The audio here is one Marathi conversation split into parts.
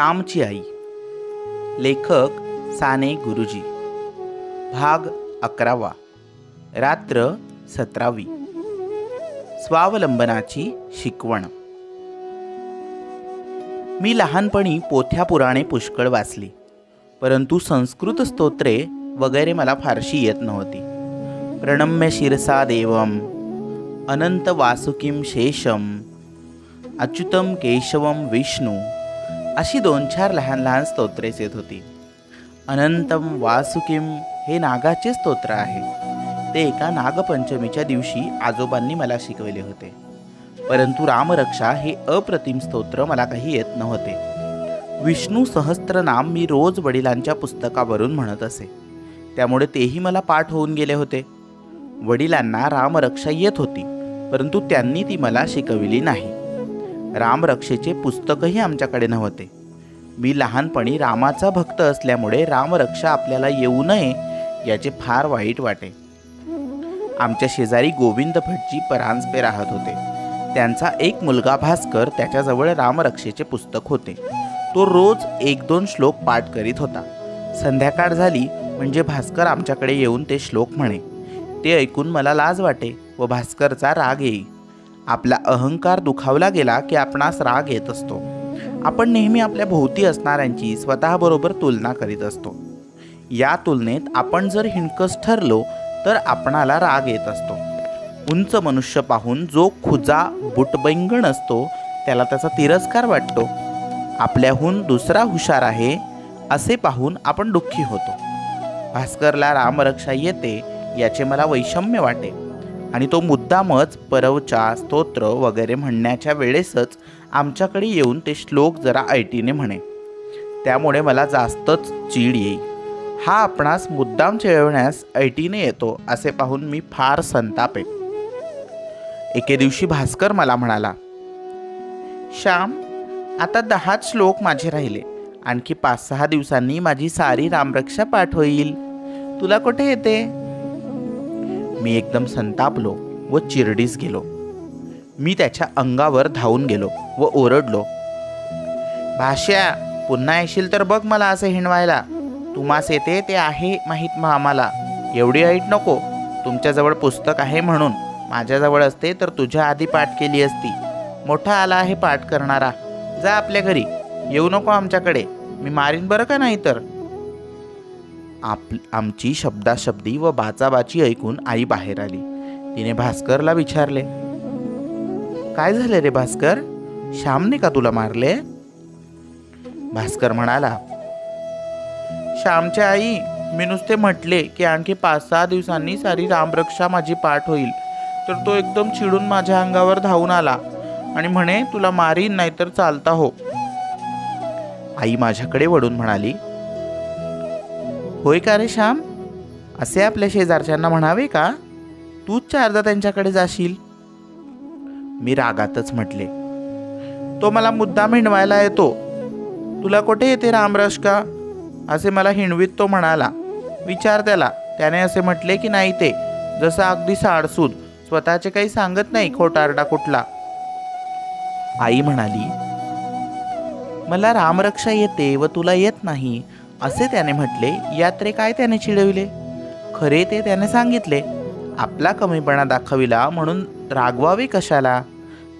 रामची आई. लेखक साने गुरुजी. भाग 11. रात्र 17वी. स्वावलंबनाची शिकवण. मी लहानपणी पोथ्या पुराणे पुष्कळ वाचली, परंतु संस्कृत स्तोत्रे वगैरे मला फारशी येत नव्हती. प्रणम्य शिरसा देवम, अनंत वासुकीम शेषम, अच्युतम केशवम विष्णू अशी 2-4 लहान लहान स्तोत्रेच येत होती. अनंतम वासुकीम हे नागाचे स्तोत्र आहे. ते एका नागपंचमीच्या दिवशी आजोबांनी मला शिकवले होते. परंतु रामरक्षा हे अप्रतिम स्तोत्र मला काही येत नव्हते. विष्णू सहस्त्रनाम मी रोज वडिलांच्या पुस्तकावरून म्हणत असे, त्यामुळे तेही मला पाठ होऊन गेले होते. वडिलांना रामरक्षा येत होती, परंतु त्यांनी ती मला शिकविली नाही. रामरक्षेचे पुस्तकही आमच्याकडे नव्हते. मी लहानपणी रामाचा भक्त असल्यामुळे रामरक्षा आपल्याला येऊ नये याचे फार वाईट वाटे. आमच्या शेजारी गोविंद भटजी परांजपे राहत होते. त्यांचा एक मुलगा भास्कर त्याच्याजवळ रामरक्षेचे पुस्तक होते. तो रोज 1-2 श्लोक पाठ करीत होता. संध्याकाळ झाली म्हणजे भास्कर आमच्याकडे येऊन ते श्लोक म्हणे. ते ऐकून मला लाज वाटे व भास्करचा राग येई. आपला अहंकार दुखावला गेला की आपणास राग येत असतो. आपण नेहमी आपल्या भोवती असणाऱ्यांची स्वतःबरोबर तुलना करीत असतो. या तुलनेत आपण जर हिणकस ठरलो तर आपणाला राग येत असतो. उंच मनुष्य पाहून जो खुजा बुटबैंगण असतो त्याला त्याचा तिरस्कार वाटतो. आपल्याहून दुसरा हुशार आहे असे पाहून आपण दुःखी होतो. भास्करला रामरक्षा येते याचे मला वैषम्य वाटे आणि तो मुद्दामच परवचा स्तोत्र वगैरे म्हणण्याच्या वेळेसच आमच्याकडे येऊन ते श्लोक जरा ऐटीने म्हणे. त्यामुळे मला जास्तच चीड येई. हा आपणास मुद्दाम चिडवण्यास ऐटीने येतो असे पाहून मी फार संतापे. एके दिवशी भास्कर मला म्हणाला, श्याम, आता 10 श्लोक माझे राहिले. आणखी 5-6 दिवसांनी माझी सारी रामरक्षा पाठ होईल. तुला कुठे येते? मी एकदम संतापलो व चिरडीस गेलो. मी त्याच्या अंगावर धावून गेलो व ओरडलो, भाष्या, पुन्हा येशील तर बघ मला असे हिणवायला. तुम्हास येते ते आहे माहीत आम्हाला. एवढी ऐट नको. तुमच्याजवळ पुस्तक आहे म्हणून. माझ्याजवळ असते तर तुझ्या आधी पाठ केली असती. मोठा आला आहे पाठ करणारा. जा आपल्या घरी. येऊ नको आमच्याकडे. मी मारीन बरं का नाही तर. आमची शब्दाशब्दी व बाचाबाची ऐकून आई बाहेर आली. तिने भास्करला विचारले, काय झाले रे भास्कर? श्यामने का तुला मारले? भास्कर म्हणाला, श्यामच्या आई, मी नुसते म्हटले की आणखी 5-6 दिवसांनी सारी रामरक्षा माझी पाठ होईल, तर तो एकदम चिडून माझ्या अंगावर धावून आला आणि म्हणे तुला मारीन नाहीतर चालता हो. आई माझ्याकडे वळून म्हणाली, होय का रे श्याम? असे आपल्या शेजारच्यांना म्हणावे का? तूच 4दा त्यांच्याकडे जाशील. मी रागातच म्हटले, तो मला मुद्दाम हिणवायला येतो. तुला कुठे येते रामरक्षा असे मला हिणवीत तो म्हणाला. विचार त्याला. त्याने असे म्हटले की नाही ते, जसं अगदी साडसूद, स्वतःचे काही सांगत नाही खोटारडा कुठला. आई म्हणाली, मला रामरक्षा येते व तुला येत नाही असे त्याने म्हटले. यात रे काय त्याने चिडविले? खरे ते त्याने सांगितले. आपला कमीपणा दाखविला म्हणून रागवावे कशाला?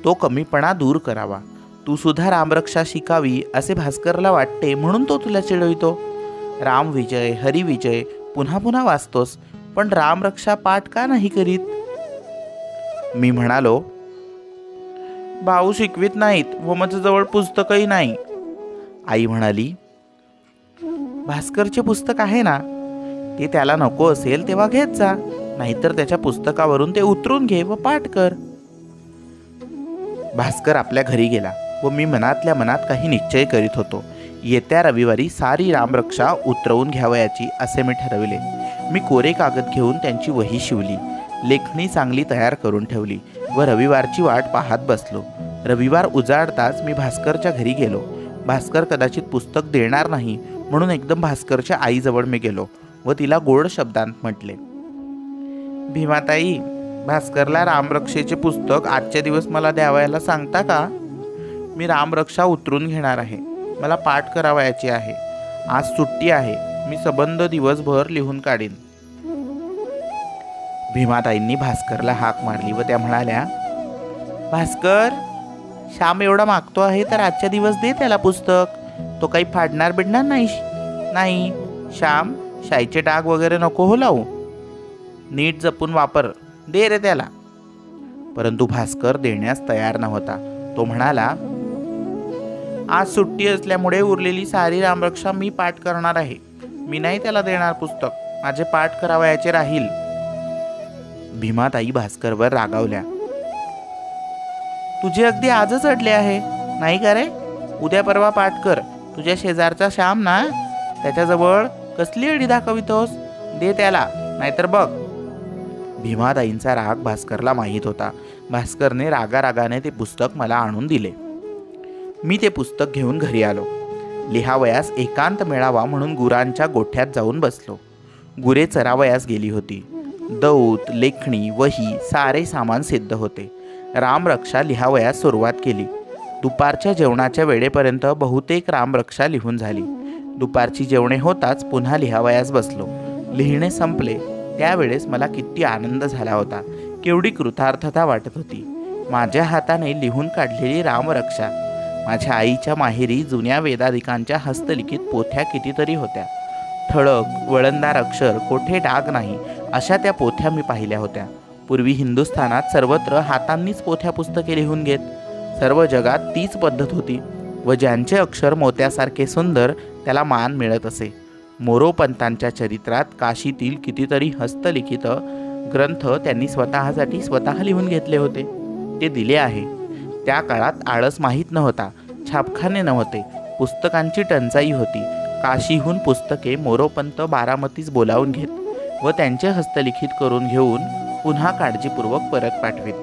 तो कमीपणा दूर करावा. तू सुद्धा रामरक्षा शिकावी असे भास्करला वाटते म्हणून तो तुला चिडवितो. राम विजय, हरिविजय पुन्हा पुन्हा वाचतोस, पण रामरक्षा पाठ का नाही करीत? मी म्हणालो, भाऊ शिकवित नाहीत व माझ्याजवळ पुस्तकही नाही. आई म्हणाली, भास्करचे पुस्तक आहे ना, ते त्याला नको असेल तेव्हा घेत जा, नाहीतर त्याच्या पुस्तकावरून ते उतरून घे व पाठ कर. भास्कर आपल्या घरी गेला व मी मनातल्या मनात काही निश्चय करीत होतो. येत्या रविवारी सारी रामरक्षा उतरवून घ्यावयाची असे मी ठरविले. मी कोरे कागद घेऊन त्यांची वही शिवली, लेखणी चांगली तयार करून ठेवली व रविवारची वाट पाहत बसलो. रविवार उजाडताच मी भास्करच्या घरी गेलो. भास्कर कदाचित पुस्तक देणार नाही म्हणून एकदम भास्करच्या आईजवळ मी गेलो व तिला गोड शब्दांत म्हटले, भीमाताई, भास्करला रामरक्षेचे पुस्तक आजच्या दिवस मला द्यावयाला सांगता का? मी रामरक्षा उतरून घेणार आहे. मला पाठ करावयाची आहे. आज सुट्टी आहे. मी सबंध दिवसभर लिहून काढीन. भीमाताईंनी भास्करला हाक मारली व त्या म्हणाल्या, भास्कर, श्याम एवढा मागतो आहे तर आजच्या दिवस दे त्याला पुस्तक. तो काही फाडणार बिडणार नाही. नाही श्याम, शाईचे डाग वगैरे नको हो लावू. नीट जपून वापर. दे रे त्याला. परंतु भास्कर देण्यास तयार नव्हता. तो म्हणाला, आज सुट्टी असल्यामुळे उरलेली सारी रामरक्षा मी पाठ करणार आहे. मी नाही त्याला देणार पुस्तक. माझे पाठ करावयाचे राहील. भीमाताई भास्करवर रागावल्या. तुझे अगदी आजच अडले आहे नाही का रे? उद्या परवा पाठ कर. तुझ्या शेजारचा श्याम ना, त्याच्याजवळ कसली अडी दाखवितोस? दे त्याला, नाहीतर बघ. भीमाताईंचा राग भास्करला माहीत होता. भास्करने रागारागाने ते पुस्तक मला आणून दिले. मी ते पुस्तक घेऊन घरी आलो. लिहावयास एकांत मिळावा म्हणून गुरांच्या गोठ्यात जाऊन बसलो. गुरे चरावयास गेली होती. दौत, लेखणी, वही सारे सामान सिद्ध होते. रामरक्षा लिहावयास सुरुवात केली. दुपारच्या जेवणाच्या वेळेपर्यंत बहुतेक रामरक्षा लिहून झाली. दुपारची जेवणे होताच पुन्हा लिहावयास बसलो. लिहिणे संपले त्यावेळेस मला किती आनंद झाला होता. केवढी कृतार्थता वाटत होती. माझ्या हाताने लिहून काढलेली रामरक्षा. माझ्या आईच्या माहेरी जुन्या वेदाधिकांच्या हस्तलिखित पोथ्या कितीतरी होत्या. ठळक वळणदार अक्षर, कोठे डाग नाही अशा त्या पोथ्या मी पाहिल्या होत्या. पूर्वी हिंदुस्थानात सर्वत्र हातांनीच पोथ्या पुस्तके लिहून घेत. सर्व जगात तीच पद्धत होती व ज्यांचे अक्षर मोत्यासारखे सुंदर त्याला मान मिळत असे. मोरोपंतांच्या चरित्रात काशीतील कितीतरी हस्तलिखित ग्रंथ त्यांनी स्वतःसाठी स्वतः लिहून घेतले होते. ते दिले आहे. त्या काळात आळस माहीत नव्हता. छापखाने नव्हते. पुस्तकांची टंचाई होती. काशीहून पुस्तके मोरोपंत बारामतीस बोलावून घेत व त्यांचे हस्तलिखित करून घेऊन पुन्हा काळजीपूर्वक परत पाठवीत.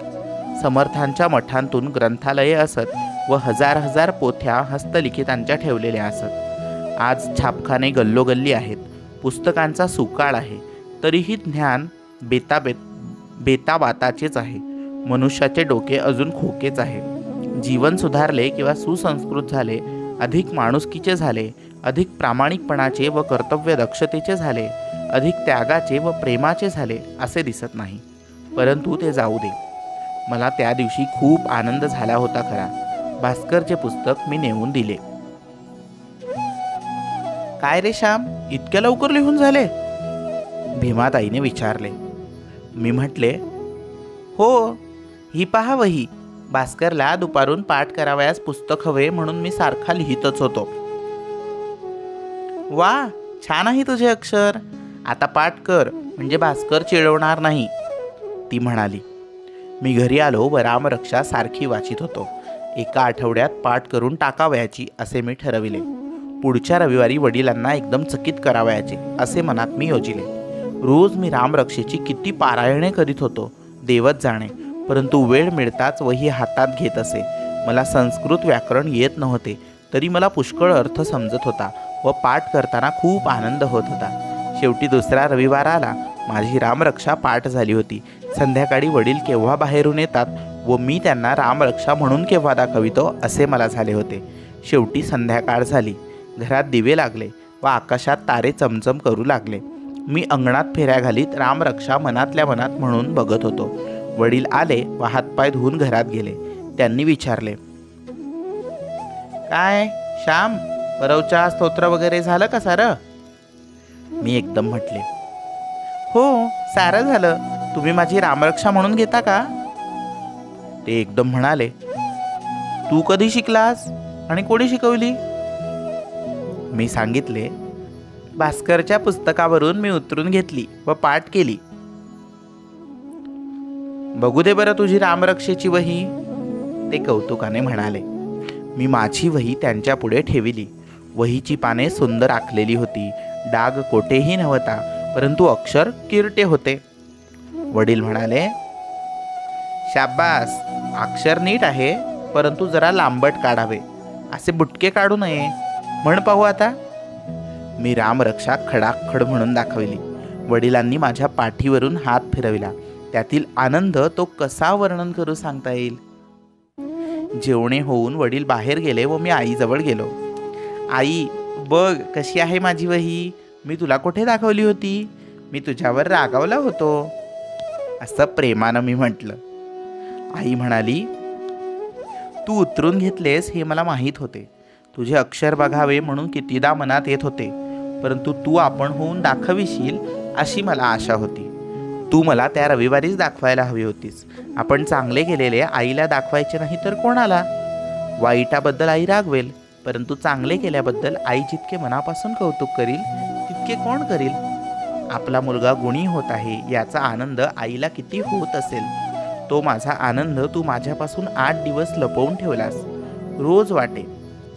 समर्थांच्या मठांतून ग्रंथालये असत व हजार हजार पोथ्या हस्तलिखितांच्या ठेवलेल्या असत. आज छापखाने गल्लोगल्ली आहेत. पुस्तकांचा सुकाळ आहे. तरीही ज्ञान बेताबाताचेच आहे. मनुष्याचे डोके अजून खोकेच आहे. जीवन सुधारले किंवा सुसंस्कृत झाले, अधिक माणुसकीचे झाले, अधिक प्रामाणिकपणाचे व कर्तव्य दक्षतेचे झाले, अधिक त्यागाचे व प्रेमाचे झाले असे दिसत नाही. परंतु ते जाऊ दे. मला त्या दिवशी खूप आनंद झाला होता खरा. भास्करचे पुस्तक मी नेऊन दिले. काय रे श्याम, इतक्या लवकर लिहून झाले? भीमाताईने विचारले. मी म्हटले, हो, ही पहा वही. भास्करला दुपारून पाठ करावयास पुस्तक हवे म्हणून मी सारखा लिहितच होतो. वा, छान आहे तुझे अक्षर. आता पाठ कर म्हणजे भास्कर चिडवणार नाही, ती म्हणाली. मी घरी आलो व रामरक्षा सारखी वाचित होतो. एका आठवड्यात पाठ करून टाकावयाची असे मी ठरविले. पुढच्या रविवारी वडिलांना एकदम चकित करावयाचे असे मनात मी योजिले. रोज मी रामरक्षेची किती पारायणे करीत होतो देवच जाणे. परंतु वेळ मिळताच वही हातात घेत असे. मला संस्कृत व्याकरण येत नव्हते तरी मला पुष्कळ अर्थ समजत होता व पाठ करताना खूप आनंद होत होता. शेवटी दुसरा रविवार आला. माझी रामरक्षा पाठ झाली होती. संध्याकाळी वडील केव्हा बाहेरून येतात व मी त्यांना रामरक्षा म्हणून केव्हा दाखवितो असे मला झाले होते. शेवटी संध्याकाळ झाली. घरात दिवे लागले व आकाशात तारे चमचम करू लागले. मी अंगणात फेऱ्या घालीत रामरक्षा मनातल्या मनात म्हणून बघत होतो. वडील आले व हातपाय धुवून घरात गेले. त्यांनी विचारले, काय श्याम, परवचा स्तोत्र वगैरे झालं का सारं? मी एकदम म्हटले, हो, सारं झालं. तुम्ही माझी रामरक्षा म्हणून घेता का? ते एकदम म्हणाले, तू कधी शिकलास आणि कोणी शिकवली? मी सांगितले, भास्करच्या पुस्तकावरून मी उतरून घेतली व पाठ केली. बघू दे बरं तुझी रामरक्षेची वही, ते कौतुकाने म्हणाले. मी माझी वही त्यांच्या पुढे ठेविली. वहीची पाने सुंदर आखलेली होती. डाग कोठेही नव्हता, परंतु अक्षर किरटे होते. वडील म्हणाले, शाबास, अक्षर नीट आहे, परंतु जरा लांबट काढावे. असे बुटके काढू नये. म्हण पाहू आता. मी रामरक्षा खडाखड म्हणून दाखविली. वडिलांनी माझ्या पाठीवरून हात फिरविला. त्यातील आनंद तो कसा वर्णन करू सांगता येईल. जेवणे होऊन वडील बाहेर गेले व मी आईजवळ गेलो. आई, बघ कशी आहे माझी वही, मी तुला कुठे दाखवली होती, मी तुझ्यावर रागावला होतो, असं प्रेमानं मी म्हटलं. आई म्हणाली, तू उतरून घेतलेस हे मला माहीत होते. तुझे अक्षर बघावे म्हणून कितीदा मनात येत होते, परंतु तू आपण होऊन दाखविशील अशी मला आशा होती. तू मला त्या रविवारीच दाखवायला हवी होतीस. आपण चांगले केलेले आईला दाखवायचे नाही तर कोणाला? वाईटाबद्दल आई रागवेल, परंतु चांगले केल्याबद्दल आई जितके मनापासून कौतुक करील तितके कोण करील? आपला मुलगा गुणी होत आहे याचा आनंद आईला किती होत असेल. तो माझा आनंद तू माझ्यापासून 8 दिवस लपवून ठेवलास. रोज वाटे,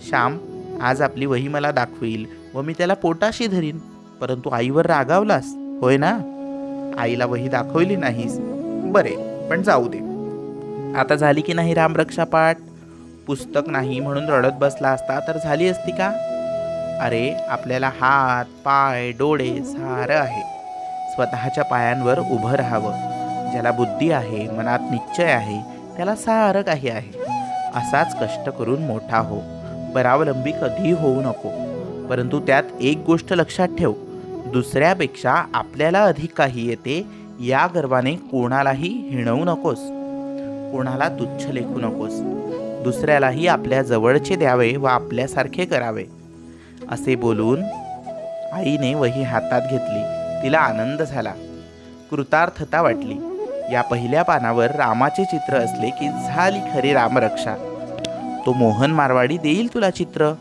श्याम आज आपली वही मला दाखवील व मी त्याला पोटाशी धरीन, परंतु आईवर रागावलास, होय ना? आईला वही दाखवली नाहीस. बरे, पण जाऊ दे. आता झाली की नाही रामरक्षा पाठ? पुस्तक नाही म्हणून रडत बसला असता तर झाली असती का? अरे, आपल्याला हात, पाय, डोळे सारं आहे. स्वतःच्या पायांवर उभं राहावं. ज्याला बुद्धी आहे, मनात निश्चय आहे, त्याला सारं काही आहे. असाच कष्ट करून मोठा हो. परावलंबी कधी होऊ नको. परंतु त्यात एक गोष्ट लक्षात ठेव, दुसऱ्यापेक्षा आपल्याला अधिक काही येते या गर्वाने कोणालाही हिणवू नकोस. कोणाला तुच्छ लेखू नकोस. दुसऱ्यालाही आपल्या जवळचे द्यावे व आपल्यासारखे करावे. असे बोलून आईने वही हातात घेतली. तिला आनंद झाला, कृतार्थता वाटली. या पहिल्या पानावर रामाचे चित्र असले की झाली खरी रामरक्षा. तो मोहन मारवाडी देईल तुला चित्र.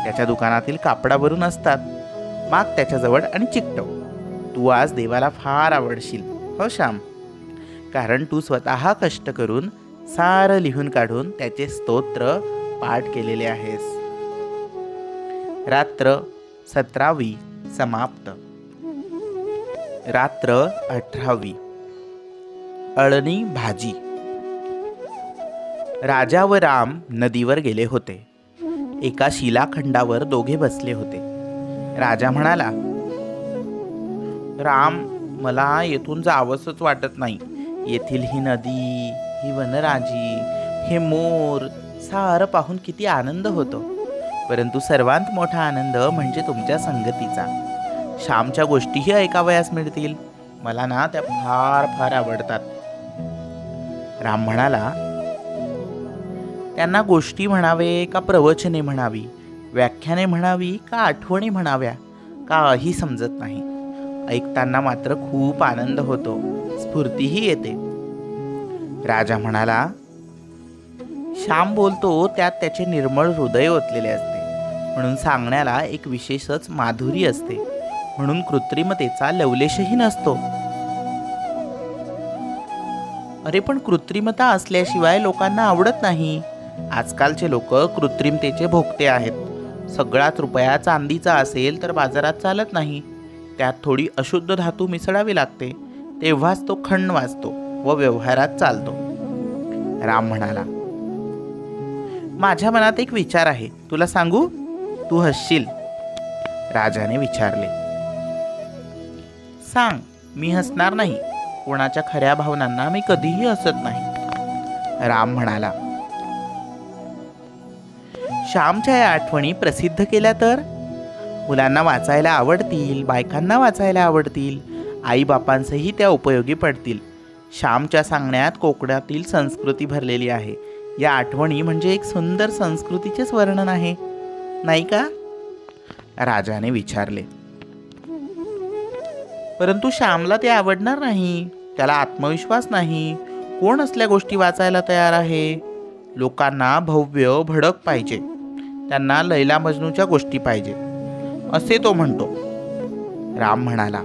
त्याच्या दुकानातील कापडावरून असतात. माग त्याच्याजवळ आणि चिकटव. तू आज देवाला फार आवडशील, हो श्याम, कारण तू स्वतः कष्ट करून सारं लिहून काढून त्याचे स्तोत्र पाठ केलेले आहेस. रात्र 17वी समाप्त. रात्र 18वी. अळणी भाजी. राजा व राम नदीवर गेले होते. एका शिलाखंडावर दोघे बसले होते. राजा म्हणाला, राम, मला येथून जावंसच वाटत नाही. येथील ही नदी, ही वनराजी, हे मोर सारं पाहून किती आनंद होतो. परंतु सर्वांत मोठा आनंद म्हणजे तुमच्या संगतीचा. श्यामच्या गोष्टीही ऐकावयास मिळतील. मला ना त्या फार फार आवडतात. राम म्हणाला, त्यांना गोष्टी म्हणावे का प्रवचने म्हणावी, व्याख्याने म्हणावी का आठवणी म्हणाव्या, काही समजत नाही. ऐकताना मात्र खूप आनंद होतो, स्फूर्तीही येते. राजा म्हणाला, श्याम बोलतो त्यात त्याचे निर्मळ हृदय ओतलेले असते, म्हणून सांगण्याला एक विशेषच माधुरी असते, म्हणून कृत्रिमतेचा लवलेशही नसतो. अरे, पण कृत्रिमता असल्याशिवाय लोकांना आवडत नाही. आजकालचे लोक कृत्रिमतेचे भोगते आहेत. सगळाच रुपया चांदीचा असेल तर बाजारात चालत नाही. त्यात थोडी अशुद्ध धातू मिसळावी लागते, तेव्हाच तो खण वाजतो व व्यवहारात चालतो. राम म्हणाला, माझ्या मनात एक विचार आहे, तुला सांगू? तू हसशील. राजाने विचारले. सांग. मी हसणार नाही. कोणाच्या खऱ्या भावनांना मी कधीही हसत नाही. राम म्हणाला, श्यामच्या या आठवणी प्रसिद्ध केल्या तर मुलांना वाचायला आवडतील, बायकांना वाचायला आवडतील, आईबापांसही त्या उपयोगी पडतील. श्यामच्या सांगण्यात कोकणातील संस्कृती भरलेली आहे. या आठवणी म्हणजे एक सुंदर संस्कृतीचेच वर्णन आहे, नाही का? राजाने विचारले. परंतु श्यामला ते आवडणार नाही. त्याला आत्मविश्वास नाही. कोण असल्या गोष्टी वाचायला तयार आहे? लोकांना भव्य भडक पाहिजे. त्यांना लैला मजनूच्या गोष्टी पाहिजे, असे तो म्हणतो. राम म्हणाला.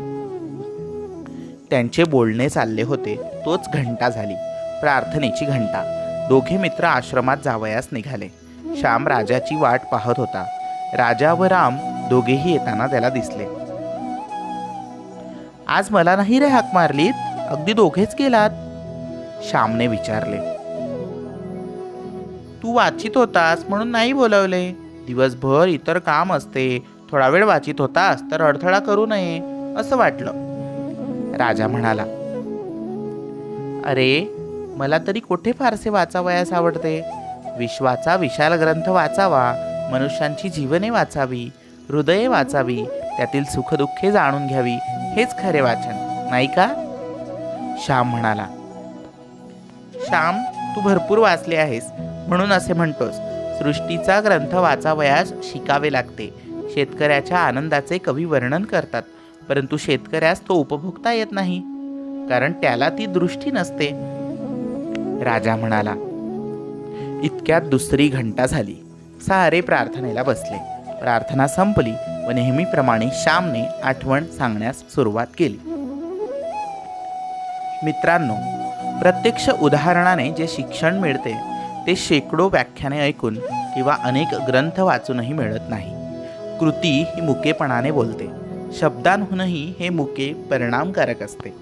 त्यांचे बोलणे चालले होते तोच घंटा झाली, प्रार्थनेची घंटा. दोघे मित्र आश्रमात जावयास निघाले. श्याम राजाची वाट पाहत होता. राजा व राम दोघेही येताना त्याला दिसले. आज मला नाही रे हाक मारलीत? अगदी दोघेच गेलात? श्यामने विचारले. तू वाचित होतास म्हणून नाही बोलवले. दिवसभर इतर काम असते. थोडा वेळ वाचित होतास तर अडथळा करू नये असं वाटलं. राजा म्हणाला, अरे, मला तरी कुठे फारसे वाचावयास आवडते. विश्वाचा विशाल ग्रंथ वाचावा मनुष्यांची जीवने वाचावी, हृदये वाचावी, त्यातील सुखदुःखे जाणून घ्यावी, हेच खरे वाचन नाही का? श्याम म्हणाला. श्याम, तू भरपूर वाचले आहेस म्हणून असे म्हणतोस. सृष्टीचा ग्रंथ वाचावयास शिकावे लागते. शेतकऱ्याच्या आनंदाचे कवी वर्णन करतात, परंतु शेतकऱ्यास तो उपभोगता येत नाही, कारण त्याला ती दृष्टी नसते. राजा म्हणाला. इतक्यात दुसरी घंटा झाली. सारे प्रार्थनेला बसले. प्रार्थना संपली व नेहमीप्रमाणे श्यामने आठवण सांगण्यास सुरुवात केली. मित्रांनो, प्रत्यक्ष उदाहरणाने जे शिक्षण मिळते ते शेकडो व्याख्याने ऐकून किंवा अनेक ग्रंथ वाचूनही मिळत नाही. कृती ही मुकेपणाने बोलते. शब्दांहूनही हे मुके परिणामकारक असते.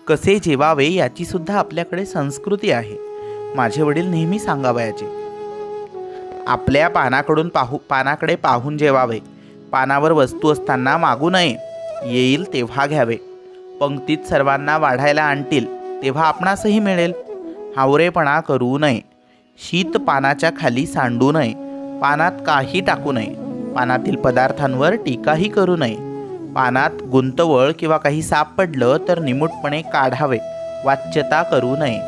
कसे जेवावे याची सुद्धा आपल्याकडे संस्कृती आहे. माझे वडील नेहमी सांगावयाचे, आपल्या पानाकडे पाहून जेवावे. पानावर वस्तू असताना मागू नये. येईल तेव्हा घ्यावे. पंक्तीत सर्वांना वाढायला आणतील तेव्हा आपणासही मिळेल. हावरेपणा करू नये. शीत पानाच्या खाली सांडू नये. पानात काही टाकू नये. पानातील पदार्थांवर टीकाही करू नये. पानात गुंतवळ किंवा काही सापडलं तर निमूटपणे काढावे. वाच्यता करू नये.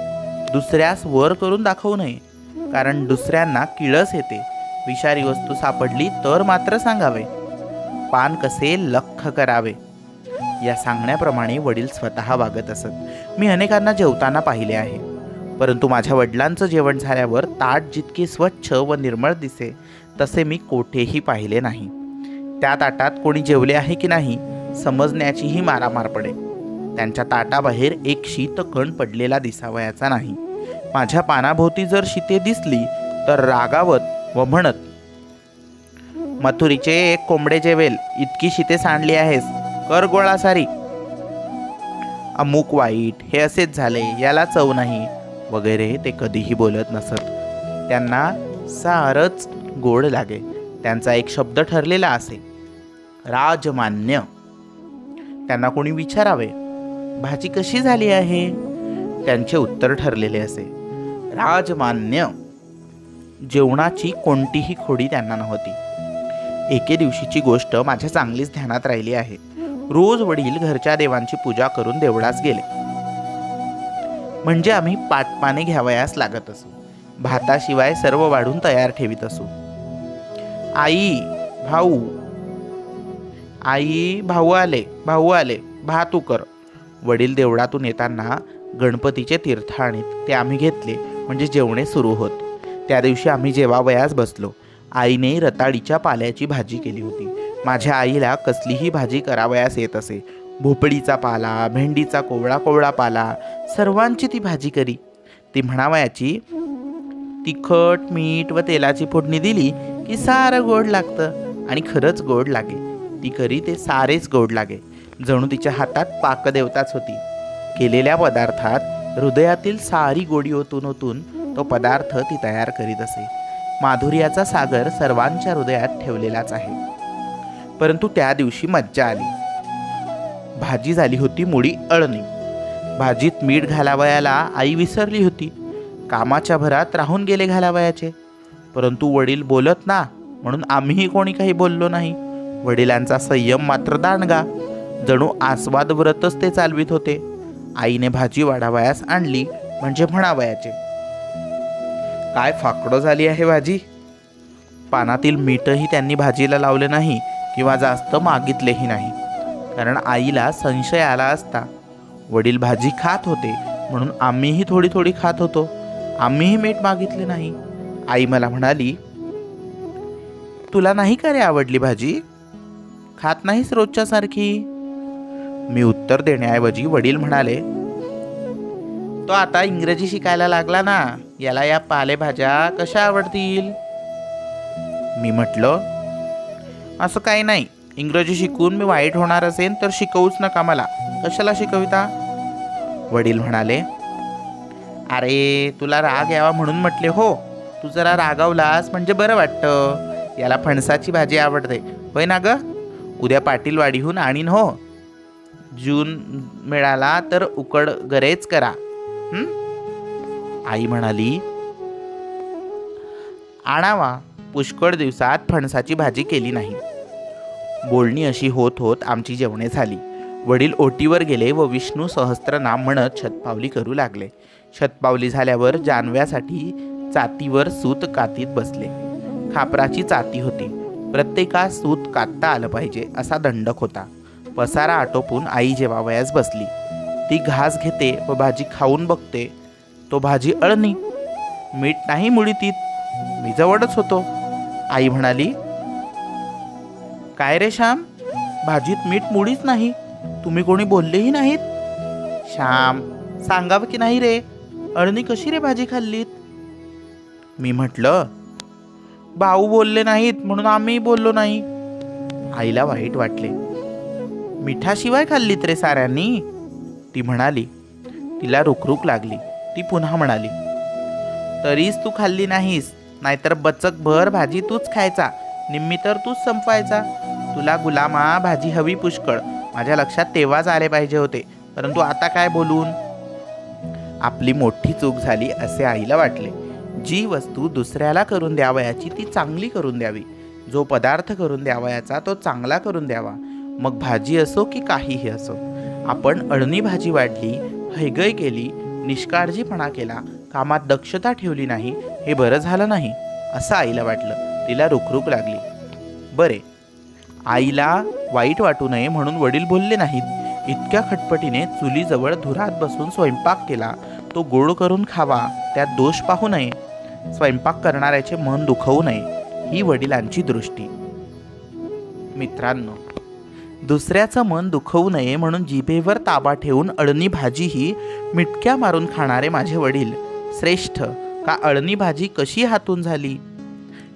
दुसऱ्यास वर करून दाखवू नये, कारण दुसऱ्यांना किळस येते. विषारी वस्तू सापडली तर मात्र सांगावे. पान कसे लख्ख करावे या सांगण्याप्रमाणे वडील स्वतः वागत असत. मी अनेकांना जेवताना पाहिले आहे, परंतु माझ्या वडिलांचं जेवण झाल्यावर ताट जितके स्वच्छ व निर्मळ दिसे तसे मी कोठेही पाहिले नाही. त्या ताटात कोणी जेवले आहे की नाही समजण्याचीही मारामार पडे. त्यांच्या ताटाबाहेर एक शीतकण पडलेला दिसावयाचा नाही. माझ्या पानाभोवती जर शीते दिसली तर रागावत व म्हणत, मथुरीचे एक कोंबडे जेवेल इतकी शीते सांडली आहेस, कर गोळा सारी. अमुक वाईट, हे असेच झाले, याला चव नाही वगैरे ते कधीही बोलत नसत. त्यांना सारच गोड लागे. त्यांचा एक शब्द ठरलेला असे, राजमान्य. त्यांना कोणी विचारावे, भाजी कशी झाली आहे, त्यांचे उत्तर ठरलेले असे, राजमान्य. जेवणाची कोणतीही खोडी त्यांना नव्हती. एके दिवशीची गोष्ट माझ्या चांगलीच ध्यानात राहिली आहे. रोज वडील घरच्या देवांची पूजा करून देवळास गेले म्हणजे आम्ही पाटपाने घ्यावयास लागत असू. भाताशिवाय सर्व वाढून तयार ठेवीत असू. आई भाऊ आले, भात उकर. वडील देवळातून येताना गणपतीचे तीर्थ आणीत ते आम्ही घेतले म्हणजे जेवणे सुरू होत. त्या दिवशी आम्ही जेवावयास बसलो. आईने रताळीच्या पाल्याची भाजी केली होती. माझ्या आईला कसलीही भाजी करावयास येत असे. भोपळीचा पाला, भेंडीचा कोवळा पाला, सर्वांची ती भाजी करी. ती म्हणावयाची, तिखट मीठ व तेलाची फोडणी दिली की सारं गोड लागतं. आणि खरंच गोड लागे. ती करी ते सारेच गोड लागे. जणू तिच्या हातात पाकदेवताच होती. केलेल्या पदार्थात हृदयातील सारी गोडी ओतून तो पदार्थ ती तयार करीत असे. माधुर्याचा सागर सर्वांच्या हृदयात ठेवलेलाच आहे. परंतु त्या दिवशी मज्जा आली. भाजी झाली होती मुळी अळणी. भाजीत मीठ घालावयाला आई विसरली होती. कामाच्या भरात राहून गेले घालावयाचे. परंतु वडील बोलत ना म्हणून आम्हीही कोणी काही बोललो नाही. वडिलांचा संयम मात्र दांडगा. जणू आस्वाद व्रतच ते चालवित होते. आईने भाजी वाढावयास आणली म्हणजे म्हणावयाचे, काय फाकडं झाली आहे भाजी. पानातील मीठही त्यांनी भाजीला लावले नाही किंवा जास्त मागितलेही नाही, कारण आईला संशय आला असता. वडील भाजी खात होते म्हणून आम्हीही थोडी थोडी खात होतो. आम्हीही मीठ मागितले नाही. आई मला म्हणाली, तुला नाही का रे आवडली भाजी, खात नाहीस रोजच्या सारखी. मी उत्तर देण्याऐवजी वडील म्हणाले, तो आता इंग्रजी शिकायला लागला ना, याला या पालेभाज्या कशा आवडतील. मी म्हटलं, असं काही नाही. इंग्रजी शिकून मी वाईट होणार असेल तर शिकवूच नका मला. कशाला शिकविता. वडील म्हणाले, अरे तुला राग यावा म्हणून म्हटले हो. तू जरा रागावलास म्हणजे बरं वाटतं. याला फणसाची भाजी आवडते होय ना ग. उद्या पाटीलवाडीहून आणीन हो. जून मिळाला तर उकड गरेच करा. आई म्हणाली, आणावा पुष्कळ दिवसात फणसाची भाजी केली नाही. बोलणी अशी होत होत आमची जेवणे झाली. वडील ओटीवर गेले व विष्णू सहस्त्रनाम म्हणत शतपावली करू लागले. शतपावली झाल्यावर जानव्यासाठी चातीवर सूत कातीत बसले. खापराची चाती होती. प्रत्येकास सूत कातता आलं पाहिजे असा दंडक होता. पसारा आटोपून आई जेवावयास बसली. ती घास घेते व भाजी खाऊन बघते. तो भाजी अळणी, मीठ नाही मुळीतीत. मी जवळच होतो. आई म्हणाली, काय रे श्याम, भाजीत मीठ मुळीच नाही. तुम्ही कोणी बोललेही नाहीत. श्याम, सांगावं की नाही रे, अळणी कशी रे भाजी खाल्लीत? मी म्हटलं, भाऊ बोलले नाहीत म्हणून आम्ही बोललो नाही. आईला वाईट वाटले. मिठाशिवाय खाल्लीत रे साऱ्यांनी, ती म्हणाली. तिला रुखरुख लागली. ती पुन्हा म्हणाली, तरीच तू खाल्ली नाहीस, नाहीतर बचकभर भाजी तूच खायचा, निम्मी तर तूच संपवायचा. तुला गुलामा भाजी हवी पुष्कळ. माझ्या लक्षात तेव्हाच आले पाहिजे होते, परंतु आता काय बोलून? आपली मोठी चूक झाली असे आईला वाटले. जी वस्तू दुसऱ्याला करून द्यावयाची ती चांगली करून द्यावी. जो पदार्थ करून द्यावयाचा तो चांगला करून द्यावा, मग भाजी असो की काहीही असो. आपण अळणी भाजी वाढली, हैगय केली, निष्काळजीपणा केला, कामात दक्षता ठेवली नाही, हे बरं झालं नाही असं आईला वाटलं. तिला रुखरुख लागली. बरे, आईला वाईट वाटू नये म्हणून वडील बोलले नाहीत. इतक्या खटपटीने चुलीजवळ धुरात बसून स्वयंपाक केला. तो गोड करून खावा, त्यात दोष पाहू नये. स्वयंपाक करणाऱ्याचे मन दुखवू नये, ही वडिलांची दृष्टी. मित्रांनो, दुसऱ्याचं मन दुखवू नये म्हणून जिभेवर ताबा ठेवून अळणी भाजी ही मिटक्या मारून खाणारे माझे वडील श्रेष्ठ का अळणी भाजी कशी हातून झाली?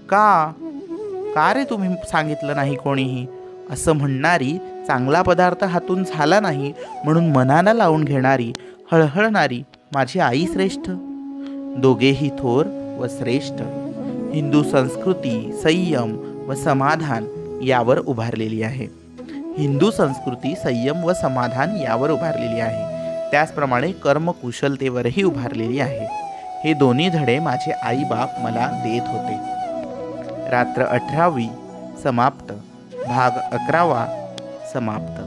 का रे तुम्ही सांगितलं नाही कोणीही? असं म्हणणारी, चांगला पदार्थ हातून झाला नाही म्हणून मनाला लावून घेणारी, हळहळणारी माझी आई श्रेष्ठ. दोघेही थोर व श्रेष्ठ. हिंदू संस्कृती संयम व समाधान यावर उभारलेली आहे. हिंदू संस्कृती संयम व समाधान यावर उभारलेली आहे. त्याचप्रमाणे कर्मकुशलतेवरही उभारलेली आहे. हे दोन्ही धडे माझे आईबाप मला देत होते. रात्र 18वी समाप्त. भाग 11वा समाप्त.